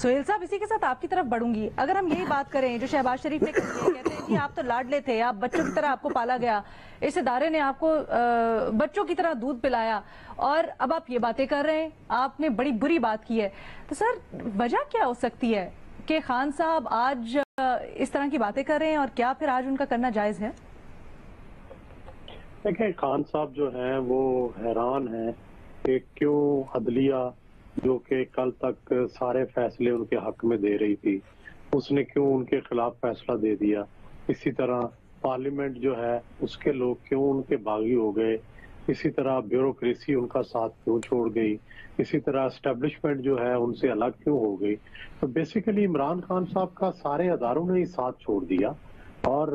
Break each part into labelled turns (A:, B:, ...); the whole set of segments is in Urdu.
A: سہیل صاحب اسی کے ساتھ آپ کی طرف بڑھوں گی. اگر ہم یہی بات کریں جو شہباز شریف نے کہتے ہیں جی آپ تو لاڈلے تھے, آپ بچوں کی طرح آپ کو پالا گیا, اس ادارے نے آپ کو بچوں کی طرح دودھ پلایا, اور اب آپ یہ باتیں کر رہے ہیں, آپ نے بڑی بری بات کی ہے. تو سر وجہ کیا ہو سکتی ہے کہ خان صاحب آج اس طرح کی باتیں کر رہے ہیں, اور کیا پھر آج ان کا کرنا جائز ہے؟
B: دیکھیں خان صاحب جو ہیں وہ حیران ہیں کہ کیوں عدلیہ جو کہ کل تک سارے فیصلے ان کے حق میں دے رہی تھی, اس نے کیوں ان کے خلاف فیصلہ دے دیا. اسی طرح پارلیمنٹ جو ہے اس کے لوگ کیوں ان کے باغی ہو گئے, اسی طرح بیوروکریسی ان کا ساتھ کیوں چھوڑ گئی, اسی طرح اسٹیبلشمنٹ جو ہے ان سے الگ کیوں ہو گئی. تو بیسیکلی عمران خان صاحب کا سارے اداروں نے ہی ساتھ چھوڑ دیا, اور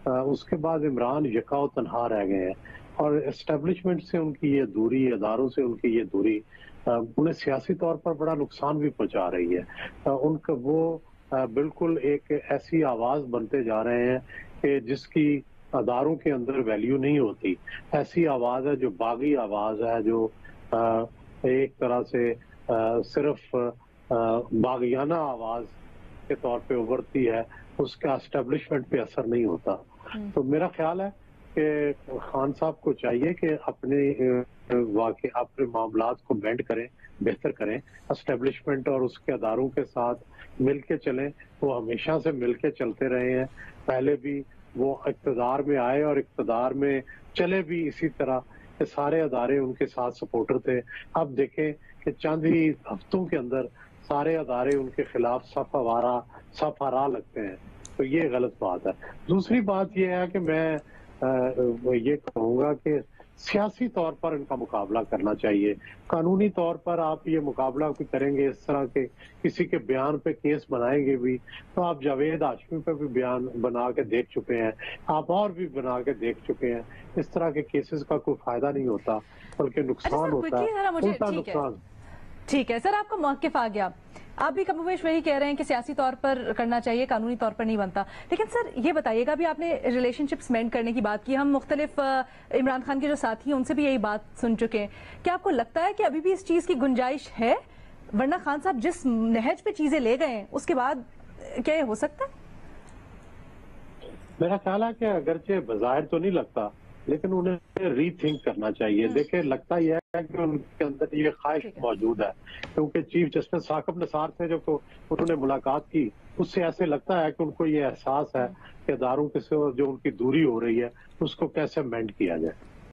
B: اس کے بعد عمران یکا و تنہا رہ گئے ہیں. اور اسٹیبلشمنٹ سے ان کی یہ دوری, اداروں سے ان کی یہ دوری انہیں سیاسی طور پر بڑا نقصان بھی پہنچا رہی ہے. ان کا وہ بالکل ایک ایسی آواز بنتے جا رہے ہیں کہ جس کی اداروں کے اندر ویلیو نہیں ہوتی. ایسی آواز ہے جو باغی آواز ہے, جو ایک طرح سے صرف باغیانہ آواز کے طور پہ ابھرتی ہے, اس کا اسٹیبلشمنٹ پہ اثر نہیں ہوتا. تو میرا خیال ہے کہ خان صاحب کو چاہیے کہ اپنے معاملات کو بینڈ کریں, بہتر کریں, اسٹیبلشمنٹ اور اس کے اداروں کے ساتھ مل کے چلیں. وہ ہمیشہ سے مل کے چلتے رہے ہیں, پہلے بھی وہ اقتدار میں آئے اور اقتدار میں چلے بھی اسی طرح کہ سارے ادارے ان کے ساتھ سپورٹر تھے. اب دیکھیں کہ چند ہی ہفتوں کے اندر سارے ادارے ان کے خلاف صف آرا لگتے ہیں, تو یہ غلط بات ہے. دوسری بات یہ ہے کہ میں یہ کہوں گا کہ سیاسی طور پر ان کا مقابلہ کرنا چاہیے. قانونی طور پر آپ یہ مقابلہ کریں گے اس طرح کے کسی کے بیان پہ کیس بنائیں گے بھی, تو آپ جاوید ہاشمی پہ بھی بیان بنا کے دیکھ چکے ہیں, آپ اور بھی بنا کے دیکھ چکے ہیں. اس طرح کے کیسز کا کوئی فائدہ نہیں ہوتا بلکہ نقصان ہوتا ہے, الٹا نقصان.
A: ٹھیک ہے سر, آپ کا موقف آ گیا, آپ بھی کم و بیش وہی کہہ رہے ہیں کہ سیاسی طور پر کرنا چاہیے, قانونی طور پر نہیں بنتا. لیکن سر یہ بتائیے گا, بھی آپ نے ریلیشن شپس مینٹ کرنے کی بات کی, ہم مختلف عمران خان کے جو ساتھی ہیں ان سے بھی یہی بات سن چکے ہیں. کیا آپ کو لگتا ہے کہ ابھی بھی اس چیز کی گنجائش ہے؟ ورنہ خان صاحب جس نہج پہ چیزیں لے گئے ہیں اس کے بعد کیا یہ ہو سکتا ہے؟
B: میرا خیال ہے کہ اگرچہ بظاہر تو نہیں لگتا, لیکن انہیں ری تھنک کرنا چاہیے. دیکھیں لگتا یہ ہے کہ ان کے اندر یہ خواہش موجود ہے, کیونکہ چیف جسٹس ثاقب نثار سے جو انہوں نے ملاقات کی, اس سے ایسے لگتا ہے کہ ان کو یہ احساس ہے کہ اداروں کے سے جو ان کی دوری ہو رہی ہے اس کو کیسے مینڈ کیا جائے.